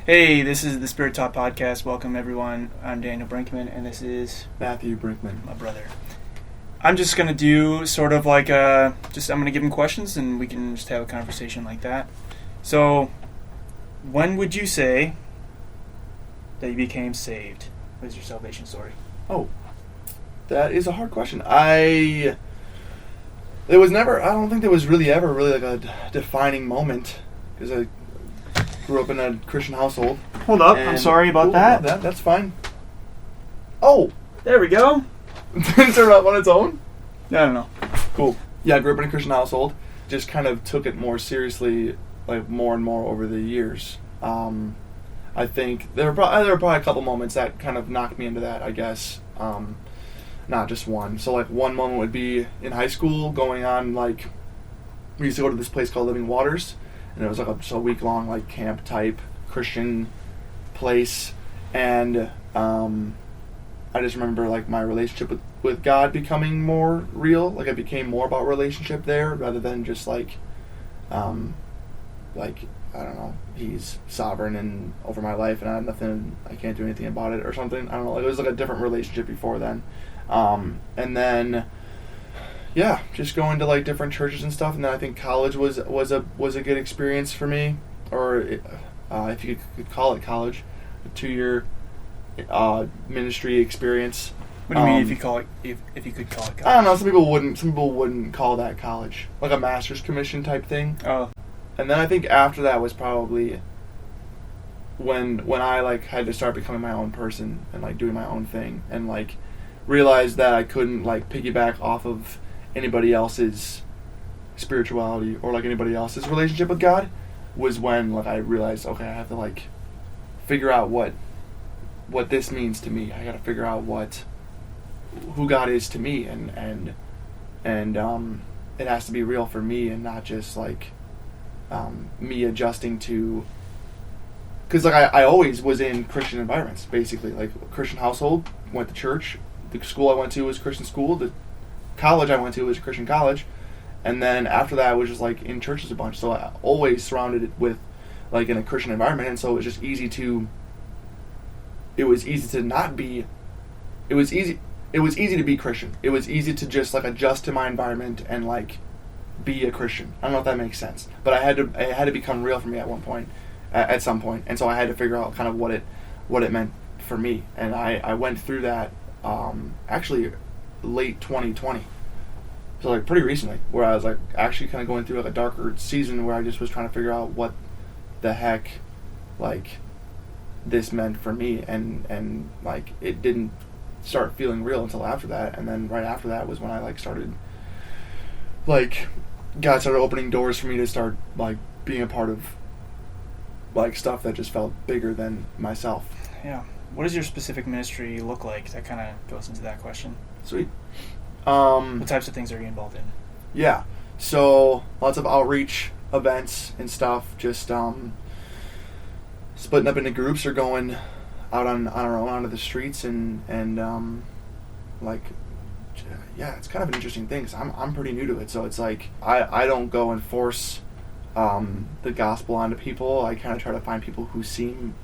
Hey, this is the Spirit Talk Podcast. Welcome, everyone. I'm Daniel Brinkman, and this is Matthew Brinkman, my brother. I'm just going to do sort of like I'm going to give him questions, and we can just have a conversation like that. So, when would you say that you became saved? What is your salvation story? Oh, that is a hard question. I don't think there was really ever like a defining moment, because I grew up in a Christian household. Hold up, I'm sorry about that. That's fine. Oh! There we go. Didn't turn up on its own? I don't know. Cool. Yeah, I grew up in a Christian household. Just kind of took it more seriously, like more and more over the years. I think there were probably a couple moments that kind of knocked me into that, I guess. Not just one. So like one moment would be in high school, going on like, we used to go to this place called Living Waters, and it was like a week-long like camp type Christian place, and I just remember like my relationship with God becoming more real. Like it became more about relationship there rather than just like I don't know, he's sovereign and over my life and I can't do anything about it or something. I don't know. It was like a different relationship before then. And then yeah, just going to like different churches and stuff. And then I think college was a good experience for me, or if you could call it college, a 2-year ministry experience. What do you mean if you could call it college? I don't know. Some people wouldn't call that college, like a master's commission type thing. Oh. And then I think after that was probably when I like had to start becoming my own person and like doing my own thing, and like realized that I couldn't like piggyback off of anybody else's spirituality or like anybody else's relationship with God. Was when like I realized, okay, I have to like figure out what this means to me. I got to figure out who God is to me, and it has to be real for me and not just like me adjusting to, because like I always was in Christian environments, basically like a Christian household, went to church, the school I went to was Christian school, the college I went to was Christian college, and then after that I was just like in churches a bunch, so I always surrounded it with like in a Christian environment, and so it was just easy to be Christian. It was easy to just like adjust to my environment and like be a Christian. I don't know if that makes sense, but it had to become real for me at some point, and so I had to figure out kind of what it meant for me, and I went through that actually late 2020, so like pretty recently, where I was like actually kind of going through like a darker season where I just was trying to figure out what the heck like this meant for me, and like it didn't start feeling real until after that, and then right after that was when I like started like God started opening doors for me to start like being a part of like stuff that just felt bigger than myself. Yeah. What does your specific ministry look like? That kind of goes into that question. Sweet. What types of things are you involved in? Yeah. So lots of outreach events and stuff. Just splitting up into groups or going out on our own onto the streets and like. Yeah, it's kind of an interesting thing because I'm pretty new to it, so it's like I don't go and force the gospel onto people. I kind of try to find people who seem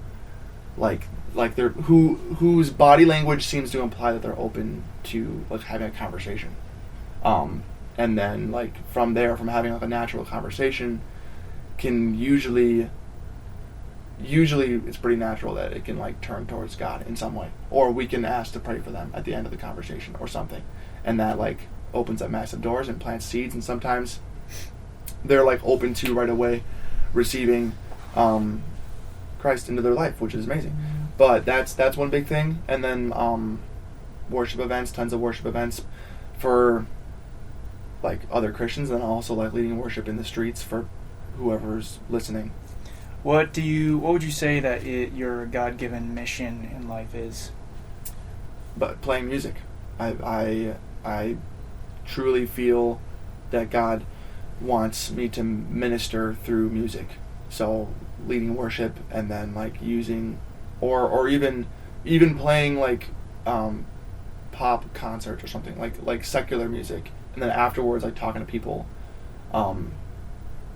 like they're whose body language seems to imply that they're open to like having a conversation, and then like from having like a natural conversation can usually it's pretty natural that it can like turn towards God in some way, or we can ask to pray for them at the end of the conversation or something, and that like opens up massive doors and plants seeds, and sometimes they're like open to right away receiving Christ into their life, which is amazing. But that's one big thing, and then worship events, tons of worship events for like other Christians, and also like leading worship in the streets for whoever's listening. What would you say that your God-given mission in life is? But playing music. I truly feel that God wants me to minister through music. So leading worship, and then like using or even playing like pop concerts or something, like secular music, and then afterwards like talking to people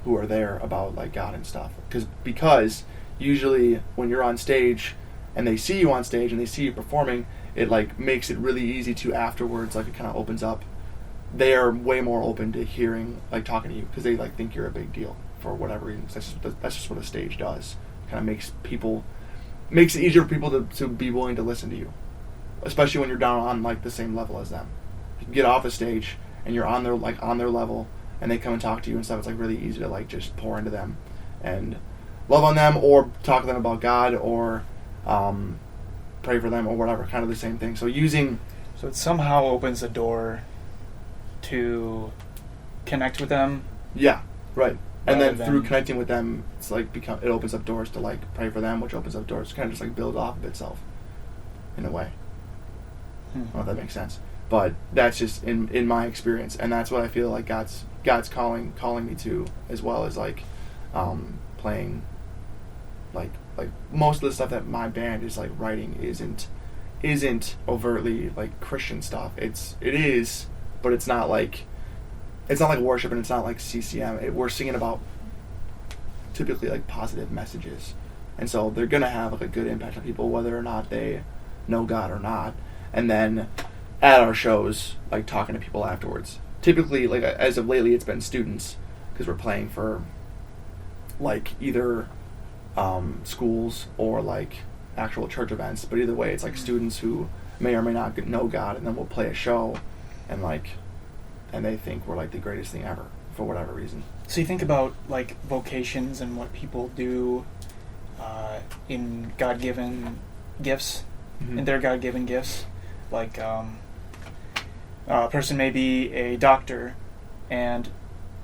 who are there about like God and stuff, because usually when you're on stage and they see you on stage and they see you performing, it like makes it really easy to afterwards, like it kind of opens up. They are way more open to hearing, like talking to you, because they like think you're a big deal for whatever reason. That's just what a stage does. Kind of makes it easier for people to be willing to listen to you, especially when you're down on like the same level as them. You can get off the stage and you're on their level, and they come and talk to you and stuff. It's like really easy to like just pour into them and love on them, or talk to them about God, or pray for them, or whatever. Kind of the same thing. So it somehow opens the door to connect with them. Yeah, right. And then through than- connecting with them, it's like it opens up doors to like pray for them, which opens up doors to kind of just like build off of itself in a way. I don't know if that makes sense, but that's just in my experience, and that's what I feel like God's calling me to, as well as like playing like most of the stuff that my band is like writing isn't overtly like Christian stuff. It is, but it's not like worship, and it's not like CCM. We're singing about typically like positive messages, and so they're gonna have like a good impact on people whether or not they know God or not. And then at our shows, like talking to people afterwards. Typically, like as of lately, it's been students, because we're playing for like either schools or like actual church events. But either way, it's like students who may or may not know God, and then we'll play a show, and they think we're like the greatest thing ever for whatever reason. So you think about like vocations and what people do in God-given gifts, in their God-given gifts. Like a person may be a doctor, and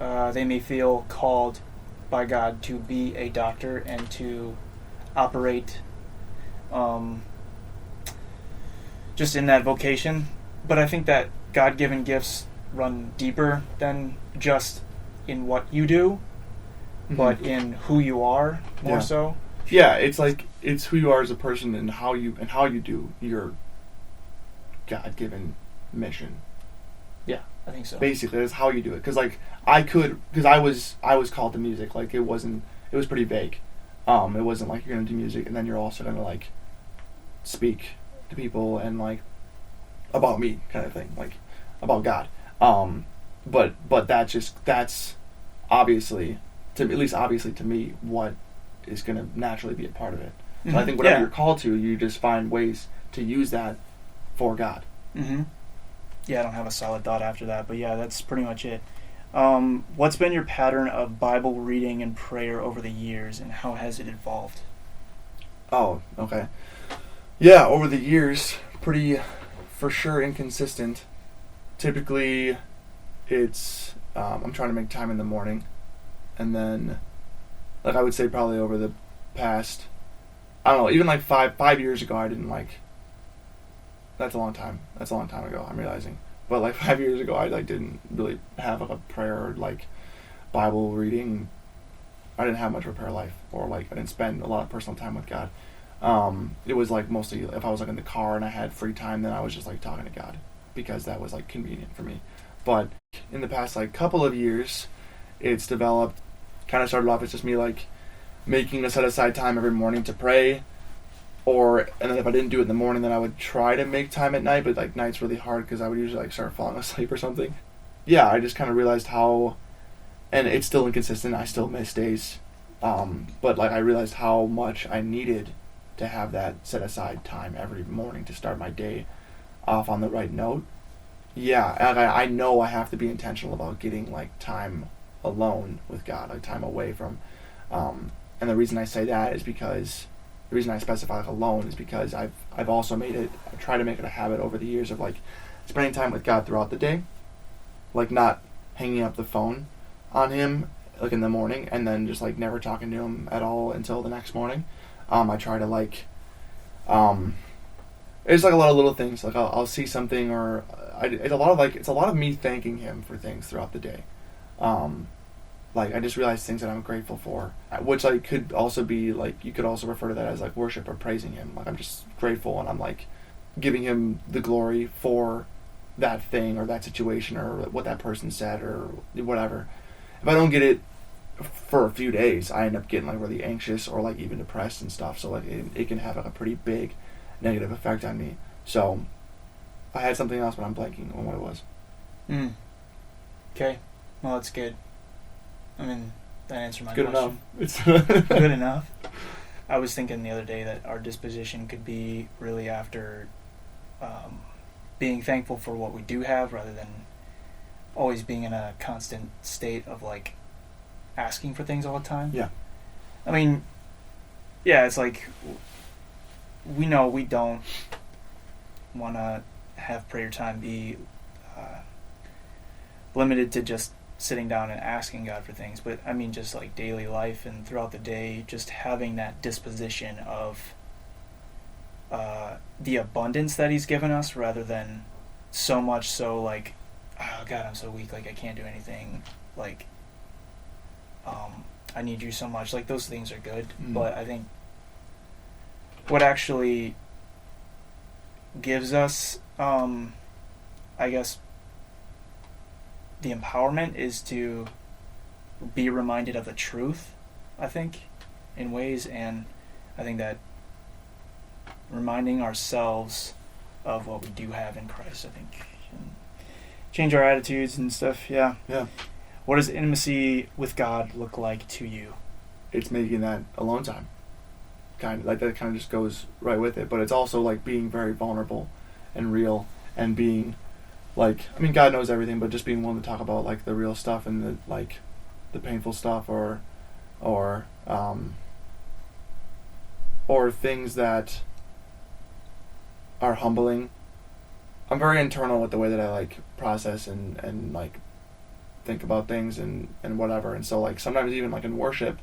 they may feel called by God to be a doctor and to operate just in that vocation. But I think that God-given gifts run deeper than just in what you do, but in who you are more so. Yeah, it's like it's who you are as a person and how you do your God-given mission. Yeah, I think so. Basically, that's how you do it. Because like I was called to music. Like it was pretty vague. It wasn't like you're gonna do music and then you're also gonna like speak to people and like about me kind of thing, like about God. But that's obviously to me what is gonna naturally be a part of it. So I think whatever you're called to, you just find ways to use that for God. Yeah, I don't have a solid thought after that, but yeah, that's pretty much it. What's been your pattern of Bible reading and prayer over the years, and how has it evolved? Oh, okay. Yeah, over the years, pretty, for sure, inconsistent. Typically, it's, I'm trying to make time in the morning, and then, like I would say probably over the past, I don't know, even like five years ago, I didn't like, that's a long time ago, I'm realizing. But like 5 years ago, I like didn't really have like a prayer or like Bible reading. I didn't have much of a prayer life, or like I didn't spend a lot of personal time with God. It was like mostly if I was like in the car and I had free time, then I was just like talking to God, because that was like convenient for me. But in the past like couple of years, it's developed. Kind of started off as just me like making a set aside time every morning to pray. And then if I didn't do it in the morning, then I would try to make time at night, but like night's really hard because I would usually like start falling asleep or something. Yeah, I just kind of realized how, and it's still inconsistent, I still miss days, but like I realized how much I needed to have that set aside time every morning to start my day off on the right note. Yeah, and I know I have to be intentional about getting like time alone with God, like time away from, and the reason I say that is because the reason I specify like alone is because I've also I try to make it a habit over the years of like spending time with God throughout the day, like not hanging up the phone on Him like in the morning and then just like never talking to Him at all until the next morning. I try to like, it's like a lot of little things. Like I'll see something, or it's a lot of me thanking Him for things throughout the day. Like I just realized things that I'm grateful for, which like could also be like, you could also refer to that as like worship or praising Him. Like I'm just grateful and I'm like giving Him the glory for that thing or that situation or what that person said or whatever. If I don't get it for a few days, I end up getting like really anxious or like even depressed and stuff. So like it can have like a pretty big negative effect on me. So I had something else, but I'm blanking on what it was. Okay. Well, that's good. I mean, that answered my Good question. enough. It's Good enough. I was thinking the other day that our disposition could be really after being thankful for what we do have rather than always being in a constant state of like asking for things all the time. Yeah. I mean, yeah, it's like we know we don't want to have prayer time be limited to just sitting down and asking God for things, but I mean just like daily life and throughout the day, just having that disposition of the abundance that He's given us rather than so much so like, oh God, I'm so weak, like I can't do anything, like I need you so much. Like those things are good, but I think what actually gives us I guess the empowerment is to be reminded of the truth, I think, in ways, and I think that reminding ourselves of what we do have in Christ, I think, can change our attitudes and stuff. Yeah. What does intimacy with God look like to you? It's making that alone time. Kind of like that kind of just goes right with it, but it's also like being very vulnerable and real and being like, I mean, God knows everything, but just being willing to talk about like the real stuff and the like the painful stuff or things that are humbling. I'm very internal with the way that I like process and like think about things and whatever, and so like sometimes even like in worship,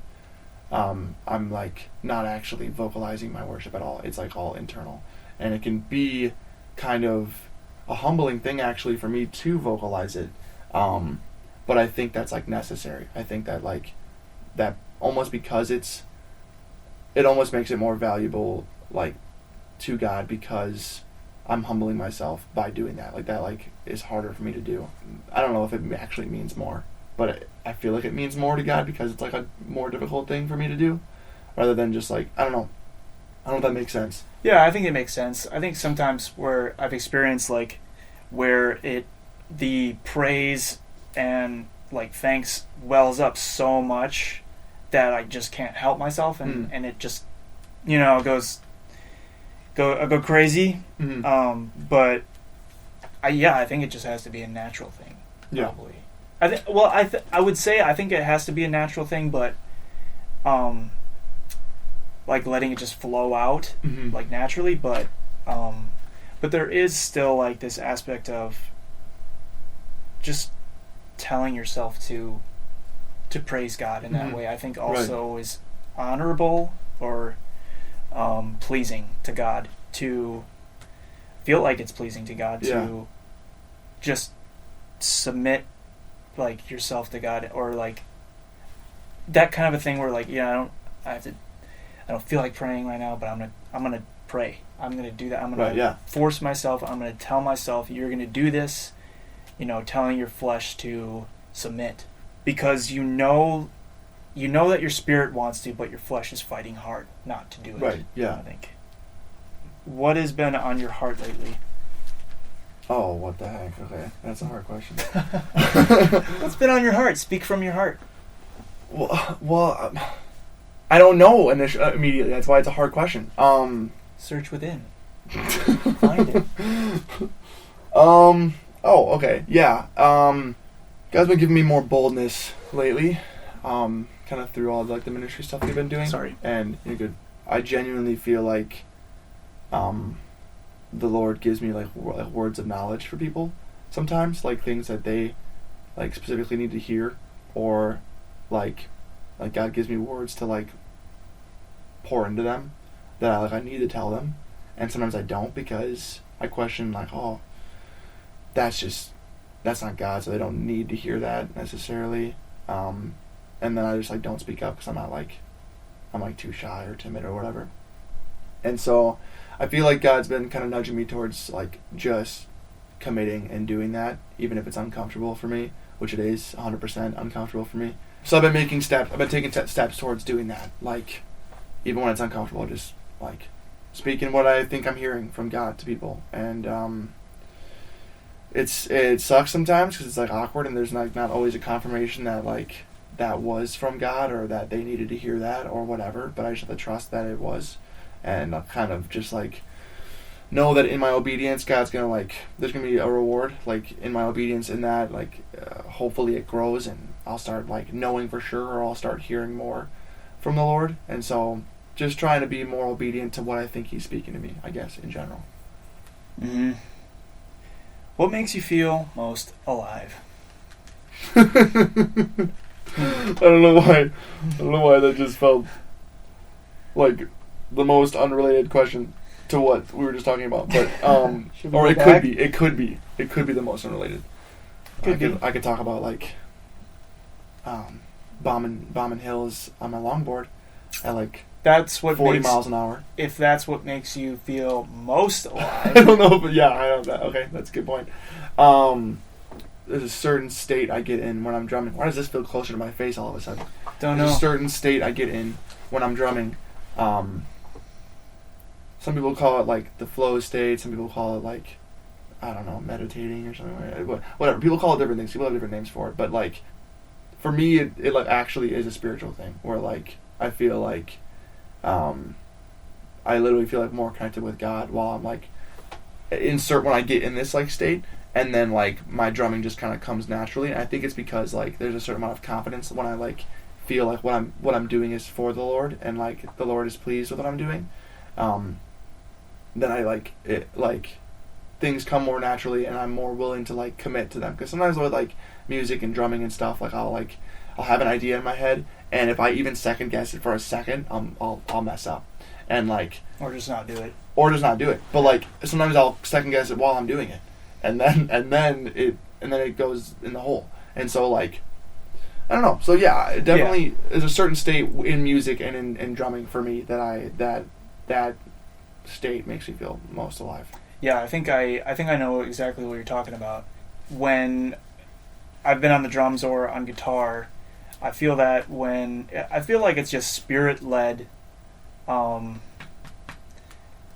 I'm like not actually vocalizing my worship at all. It's like all internal, and it can be kind of a humbling thing actually for me to vocalize it, but I think that's like necessary. I think that like that almost because it almost makes it more valuable like to God because I'm humbling myself by doing that. Like that like is harder for me to do. I don't know if it actually means more, but I feel like it means more to God because it's like a more difficult thing for me to do rather than just like, I don't know if that makes sense. Yeah, I think it makes sense. I think sometimes where I've experienced like where the praise and like thanks wells up so much that I just can't help myself and it just go crazy. But I think it just has to be a natural thing. Probably. Yeah. I would say I think it has to be a natural thing, but like letting it just flow out like naturally, but there is still like this aspect of just telling yourself to praise God in that way. I think also is honorable or pleasing to God, to feel like it's pleasing to God, to just submit like yourself to God, or like that kind of a thing where like I don't feel like praying right now, but I'm gonna pray. I'm gonna do that. I'm gonna force myself. I'm gonna tell myself you're gonna do this. Telling your flesh to submit because you know that your spirit wants to, but your flesh is fighting hard not to do it. Right. Yeah. I think. What has been on your heart lately? Oh, what the heck? Okay, that's a hard question. What's been on your heart? Speak from your heart. Well, I don't know immediately. That's why it's a hard question. Search within. Find it. Oh, okay. Yeah. God's been giving me more boldness lately. Kind of through all like the ministry stuff we've been doing. Sorry. And you're good. I genuinely feel like the Lord gives me like words of knowledge for people sometimes, like things that they like specifically need to hear, or like God gives me words to like pour into them that I need to tell them, and sometimes I don't because I question like, oh, that's not God, so they don't need to hear that necessarily, and then I just like don't speak up because I'm like too shy or timid or whatever. And so I feel like God's been kind of nudging me towards like just committing and doing that, even if it's uncomfortable for me, which it is 100% uncomfortable for me. So I've been making steps. I've been taking steps towards doing that. Like, even when it's uncomfortable, just like speaking what I think I'm hearing from God to people. And it sucks sometimes because it's like awkward and there's like not always a confirmation that like that was from God or that they needed to hear that or whatever. But I just have to trust that it was, and I'll kind of just like know that in my obedience, God's gonna like, there's gonna be a reward, like in my obedience in that, like hopefully it grows and I'll start like knowing for sure, or I'll start hearing more from the Lord. And so just trying to be more obedient to what I think He's speaking to me, I guess, in general. Mm-hmm. What makes you feel most alive? I don't know why that just felt like the most unrelated question to what we were just talking about, but or it could be the most unrelated. I could talk about like bombing hills on my longboard at like that's what 40 miles an hour. If that's what makes you feel most alive. I don't know, but yeah, I know that. Okay, that's a good point. There's a certain state I get in when I'm drumming. Why does this feel closer to my face all of a sudden? Don't know. There's a certain state I get in when I'm drumming. Some people call it like the flow state. Some people call it like, I don't know, meditating or something like that. Whatever. People call it different things. People have different names for it. But like, for me, it like actually is a spiritual thing where like I feel like, I literally feel like more connected with God while I'm like, when I get in this like state, and then like my drumming just kind of comes naturally. And I think it's because like there's a certain amount of confidence when I like feel like what I'm doing is for the Lord and like the Lord is pleased with what I'm doing. Then I like it, like things come more naturally and I'm more willing to like commit to them, because sometimes with like music and drumming and stuff, like I'll have an idea in my head, and if I even second guess it for a second, I'll mess up, and like or just not do it, but like sometimes I'll second guess it while I'm doing it, and then it goes in the hole. And so like I don't know, so yeah, definitely there's a certain state in music and in drumming for me that state makes me feel most alive. Yeah, I think I know exactly what you're talking about. When I've been on the drums or on guitar, I feel like it's just spirit led. I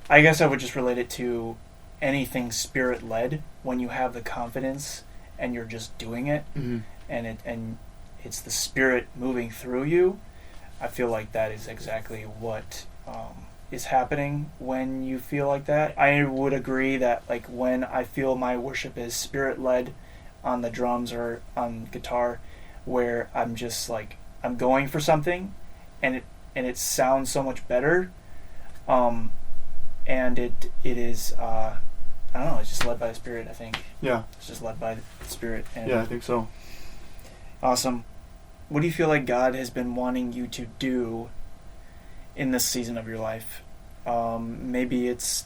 guess I would just relate it to anything spirit led when you have the confidence and you're just doing it, mm-hmm. and it's the Spirit moving through you. I feel like that is exactly what is happening when you feel like that. I would agree that like when I feel my worship is Spirit led on the drums or on guitar, where I'm just like I'm going for something, and it sounds so much better, and it is I don't know, it's just led by the Spirit, I think. Yeah. It's just led by the Spirit. And yeah, I think so. Awesome. What do you feel like God has been wanting you to do in this season of your life? Maybe it's,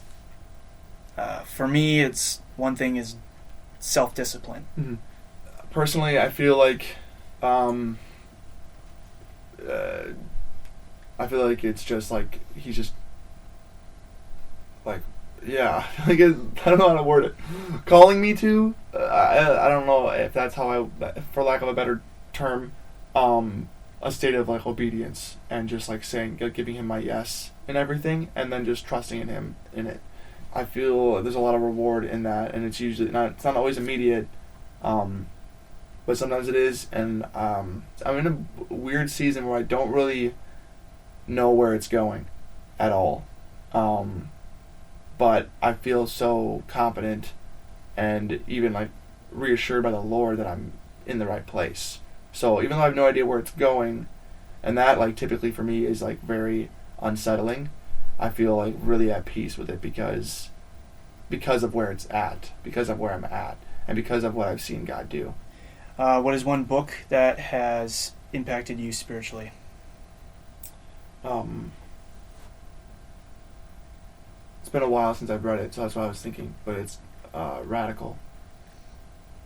for me, it's one thing is self-discipline. Mm-hmm. Personally, I feel like, it's just like, he's just, like, yeah, like I don't know how to word it. Calling me to, I don't know if that's how for lack of a better term, a state of like obedience and just like saying, giving him my yes and everything, and then just trusting in him in it. I feel there's a lot of reward in that, and it's not always immediate, but sometimes it is. And I'm in a weird season where I don't really know where it's going at all. But I feel so confident and even like reassured by the Lord that I'm in the right place. So even though I have no idea where it's going, and that like typically for me is like very unsettling, I feel like really at peace with it because of where it's at, because of where I'm at, and because of what I've seen God do. What is one book that has impacted you spiritually? It's been a while since I've read it, so that's what I was thinking. But it's Radical.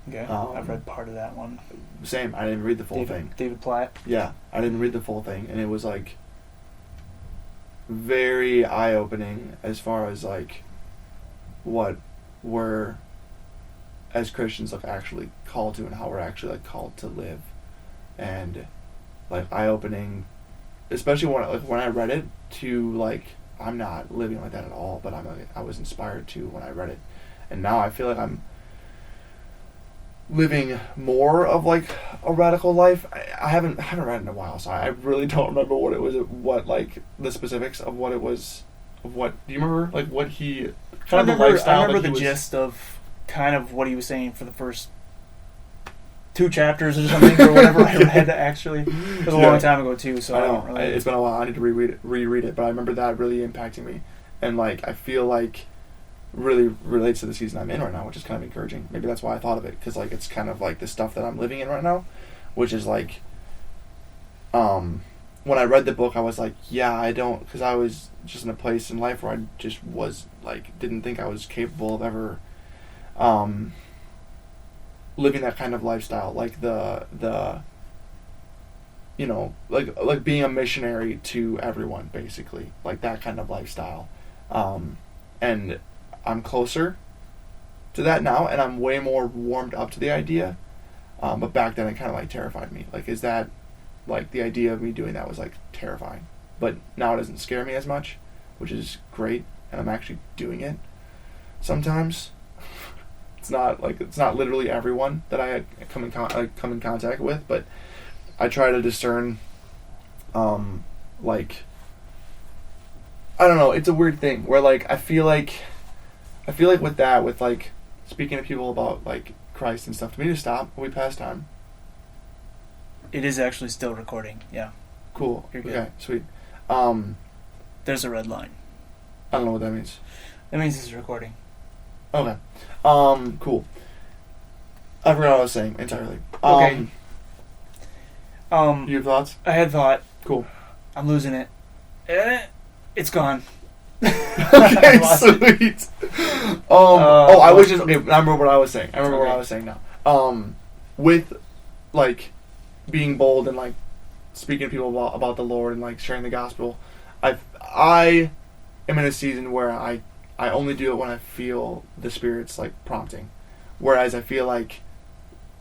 Okay, I've read part of that one. Same. I didn't read the full thing. David Platt. Yeah, I didn't read the full thing, and it was like very eye-opening as far as like what we're as Christians like actually called to, and how we're actually like called to live, and like eye-opening, especially when I read it. To like, I'm not living like that at all, but I was inspired to when I read it, and now I feel like I'm living more of like a radical life. I haven't read it in a while, so I really don't remember what like the specifics of what it was. Of what do you remember? Like what he kind of the lifestyle. I remember the gist of kind of what he was saying for the first 2 chapters or something, or whatever I read. Actually, it was a long time ago too, so I don't really. It's been a while. I need to reread it, but I remember that really impacting me, and like I feel like really relates to the season I'm in right now, which is kind of encouraging. Maybe that's why I thought of it, because like it's kind of like the stuff that I'm living in right now, which is like, when I read the book, I was like, yeah, I don't, because I was just in a place in life where I just was like, didn't think I was capable of ever, living that kind of lifestyle, like the you know, like being a missionary to everyone, basically, like that kind of lifestyle, and I'm closer to that now, and I'm way more warmed up to the idea, but back then it kind of like terrified me. Like, is that, like, the idea of me doing that was like terrifying, but now it doesn't scare me as much, which is great, and I'm actually doing it sometimes. It's not literally everyone that I come in contact with, but I try to discern, like, I don't know, it's a weird thing where like I feel like with that, with like speaking to people about like Christ and stuff, to me to stop, we pass time. It is actually still recording. Yeah. Cool. You're good. Okay, sweet. There's a red line. I don't know what that means. That means it's recording. Okay. Cool. I forgot what I was saying entirely. Okay. You have thoughts? I had thought. Cool. I'm losing it. It's gone. Okay, sweet. I was just okay. I remember what I was saying. What I was saying now. With like being bold and like speaking to people about the Lord and like sharing the gospel, I am in a season where I only do it when I feel the Spirit's like prompting, whereas I feel like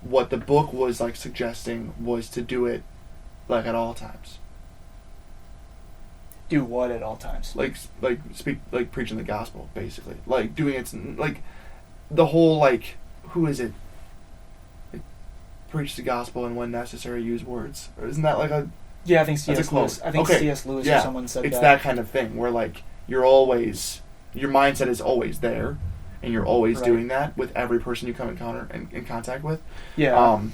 what the book was like suggesting was to do it like at all times. Do what at all times? Like speak, like preaching the gospel, basically. Like doing it, like the whole like, who is it? Like, preach the gospel and when necessary use words. Or isn't that like a? Yeah, I think C.S. Lewis. I think C.S. Lewis or someone said that. It's that kind of thing where like your mindset is always there, and you're always doing that with every person you come in contact with. Yeah. I'm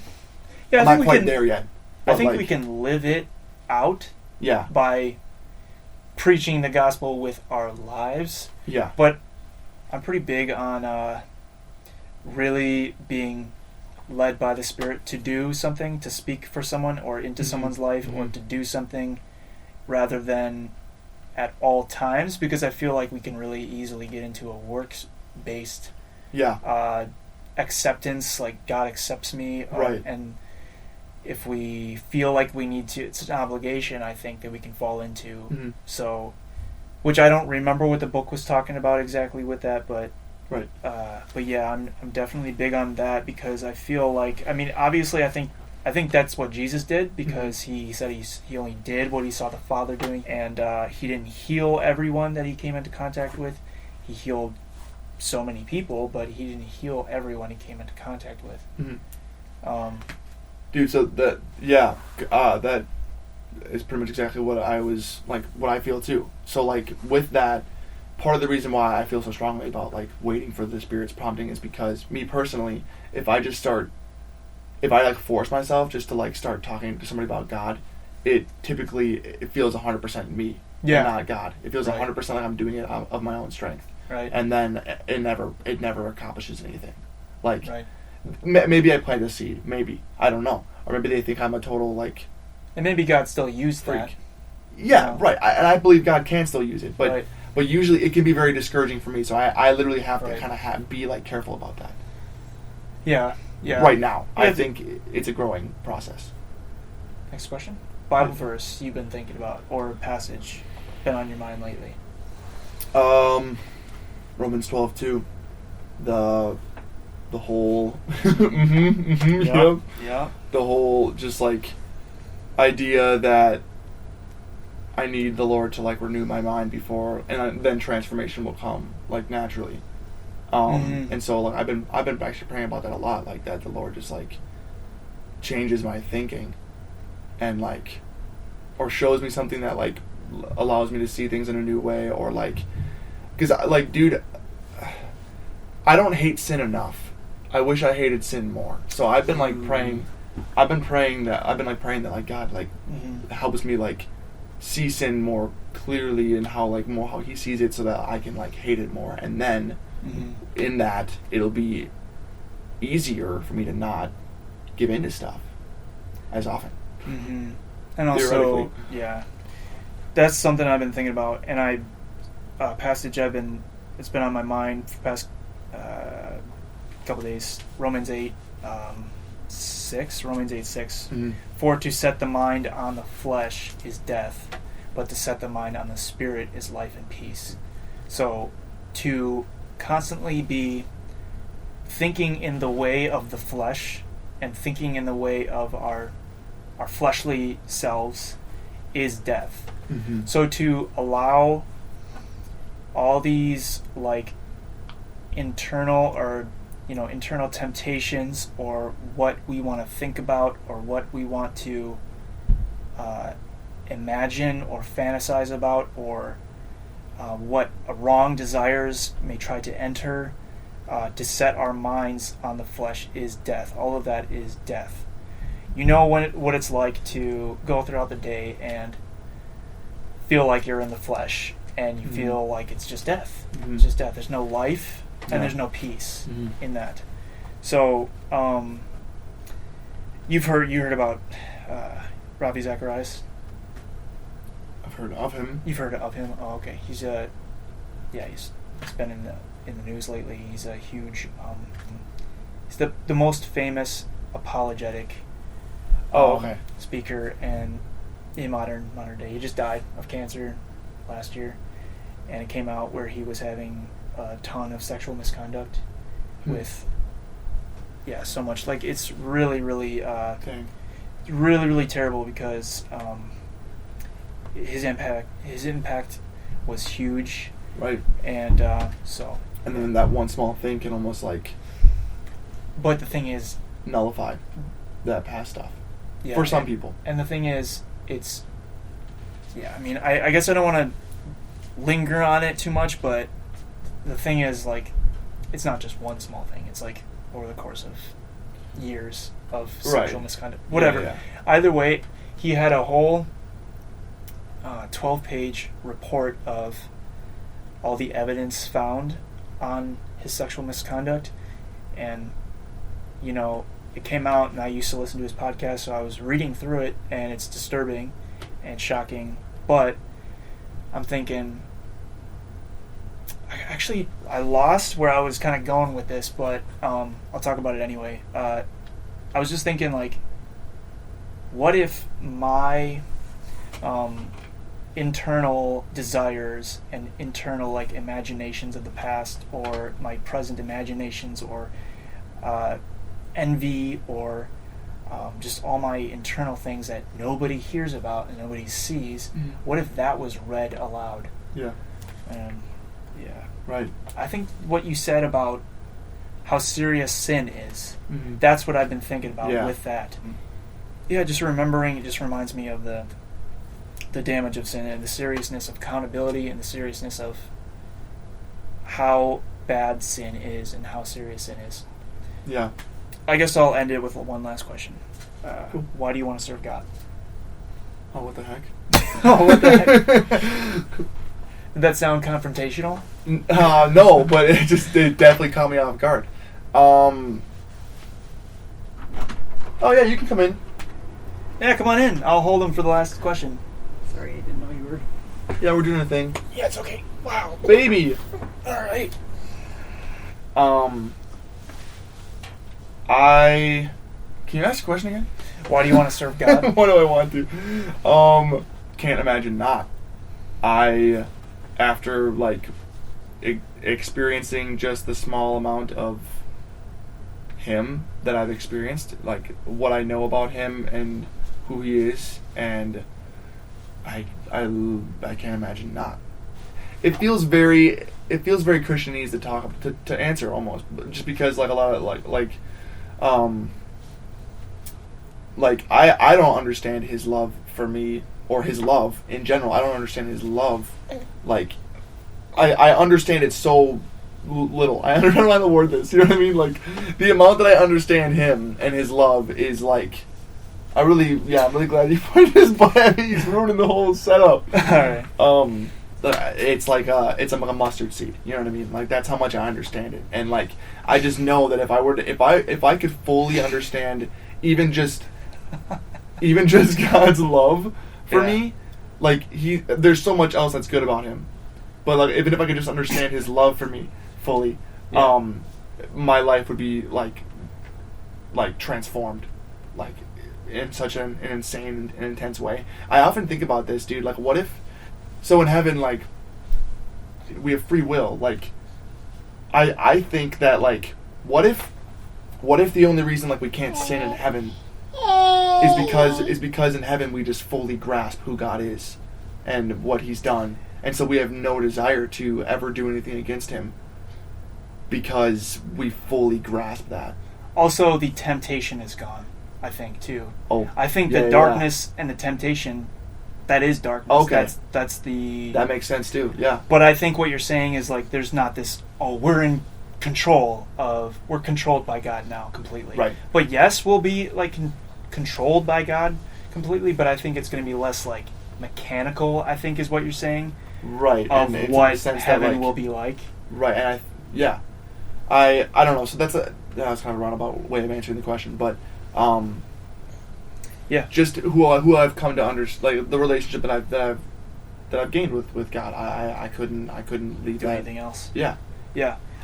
not quite there yet. I think we can live it out. Yeah. By preaching the gospel with our lives. Yeah. But I'm pretty big on really being led by the Spirit to do something, to speak for someone or into someone's life, or to do something rather than at all times, because I feel like we can really easily get into a works-based acceptance, like God accepts me. Right. And if we feel like we need to, it's an obligation, I think, that we can fall into. Mm-hmm. So, which I don't remember what the book was talking about exactly with that, but right. But yeah, I'm definitely big on that, because I feel like, I mean, obviously, I think that's what Jesus did, because he said he only did what he saw the Father doing, and he didn't heal everyone that he came into contact with. He healed so many people, but he didn't heal everyone he came into contact with. Mm-hmm. Dude, so that is pretty much exactly what I was like, what I feel too. So like with that, part of the reason why I feel so strongly about like waiting for the Spirit's prompting is because me personally, if I like force myself just to like start talking to somebody about God, it feels 100% me, and not God. It feels 100% like I'm doing it of my own strength, right? And then it never accomplishes anything. Like. Right. Maybe I planted a seed. Maybe. I don't know. Or maybe they think I'm a total, like... And maybe God still used freak. That. Yeah, right. And I believe God can still use it. But but usually it can be very discouraging for me. So I literally have to kind of be, like, careful about that. Yeah. Yeah. Right now. Yeah, I think it's a growing process. Next question. Bible verse you've been thinking about, or passage been on your mind lately? Romans 12:2. The whole yeah. the whole just like idea that I need the Lord to like renew my mind before, and then transformation will come like naturally. And so like I've been actually praying about that a lot, like that the Lord just like changes my thinking, and like, or shows me something that like allows me to see things in a new way, or like, because like, dude, I don't hate sin enough. I wish I hated sin more. So I've been like praying. I've been praying that like God like helps me like see sin more clearly, and how like more how He sees it, so that I can like hate it more, and then in that it'll be easier for me to not give in to stuff as often. And also, yeah, that's something I've been thinking about, and passage it's been on my mind for the past couple days. Romans 8:6. For to set the mind on the flesh is death, but to set the mind on the spirit is life and peace. So to constantly be thinking in the way of the flesh and thinking in the way of our fleshly selves is death. So to allow all these like internal temptations, or what we want to think about, or what we want to imagine or fantasize about, or what wrong desires may try to enter, to set our minds on the flesh is death. All of that is death. You know what it's like to go throughout the day and feel like you're in the flesh, and you feel like it's just death. It's just death. There's no life, and there's no peace in that. So, you heard about Ravi Zacharias? I've heard of him. You've heard of him? Oh, okay. He's been in the news lately. He's a huge. He's the most famous apologetic. Speaker and in modern day. He just died of cancer last year, and it came out where he was having a ton of sexual misconduct with so much, like, it's really really terrible, because his impact was huge, right? And and then that one small thing can almost like, but the thing is, nullify that past stuff for some people. And the thing is, it's I mean, I guess I don't want to linger on it too much, but the thing is, like, it's not just one small thing. It's like over the course of years of sexual misconduct. Whatever. Either way, he had a whole 12-page report of all the evidence found on his sexual misconduct. And, you know, it came out, and I used to listen to his podcast, so I was reading through it, and it's disturbing and shocking. But I'm thinking, I lost where I was kind of going with this, but I'll talk about it anyway. I was just thinking, like, what if my internal desires and internal, like, imaginations of the past, or my present imaginations, or envy, or just all my internal things that nobody hears about and nobody sees, what if that was read aloud? Right. I think what you said about how serious sin is, that's what I've been thinking about with that. Just remembering, it just reminds me of the damage of sin, and the seriousness of accountability, and the seriousness of how bad sin is and how serious sin is. Yeah. I guess I'll end it with one last question. Cool. Why do you want to serve God? Oh, what the heck? What the heck? Did that sound confrontational? No, but it definitely caught me off guard. Oh yeah, you can come in. Yeah, come on in. I'll hold him for the last question. Sorry, I didn't know you were. Yeah, we're doing a thing. Yeah, it's okay. Wow, baby. All right. Can you ask a question again? Why do you want to serve God? Why do I want to? Can't imagine not. After like experiencing just the small amount of Him that I've experienced, like what I know about Him and who he is, and I can't imagine not. It feels very Christianese to talk to answer almost, just because like a lot of I don't understand his love for me, or his love in general. I don't understand his love. Like I understand it so little. I don't know how to word this. You know what I mean? Like the amount that I understand him and his love is like. I'm really glad you pointed this, but he's ruining the whole setup. Alright. It's like a mustard seed. You know what I mean? Like that's how much I understand it, and like I just know that if I could fully understand even just God's love for me, like there's so much else that's good about him, but like even if I could just understand his love for me fully, my life would be like transformed, like in such an insane and intense way. I often think about this, dude. Like, what if? So in heaven, like, we have free will. Like, I think that like, what if the only reason like we can't sin in heaven is because in heaven we just fully grasp who God is and what He's done, and so we have no desire to ever do anything against Him because we fully grasp that. Also, the temptation is gone, I think, too. Oh, I think the darkness and the temptation, that is darkness. Okay. That's the... That makes sense, too, yeah. But I think what you're saying is, like, there's not this, we're in control of... We're controlled by God now, completely. Right. But yes, we'll be, like, controlled by God completely, but I think it's going to be less, like, mechanical, I think is what you're saying. Right. Of what heaven will be like. Right, and I don't know, so that was kind of a roundabout way of answering the question, but... just who I've come to understand, like the relationship that I've gained with God. I couldn't leave do that. Anything else. Yeah.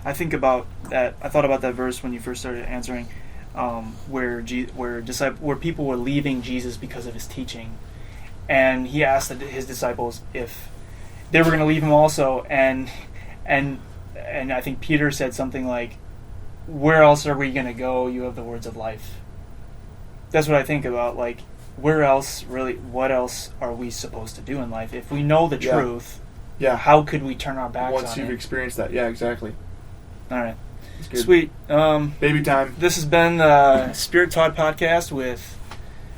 I think about that. I thought about that verse when you first started answering, where people were leaving Jesus because of his teaching, and he asked his disciples if they were going to leave him also, and I think Peter said something like, "Where else are we going to go? You have the words of life." That's what I think about, like, what else are we supposed to do in life? If we know the truth, how could we turn our backs on it? Once you've experienced that, exactly. All right. Sweet. Baby time. This has been the Spirit Taught Podcast with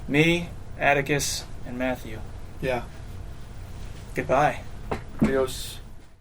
me, Atticus, and Matthew. Yeah. Goodbye. Adios.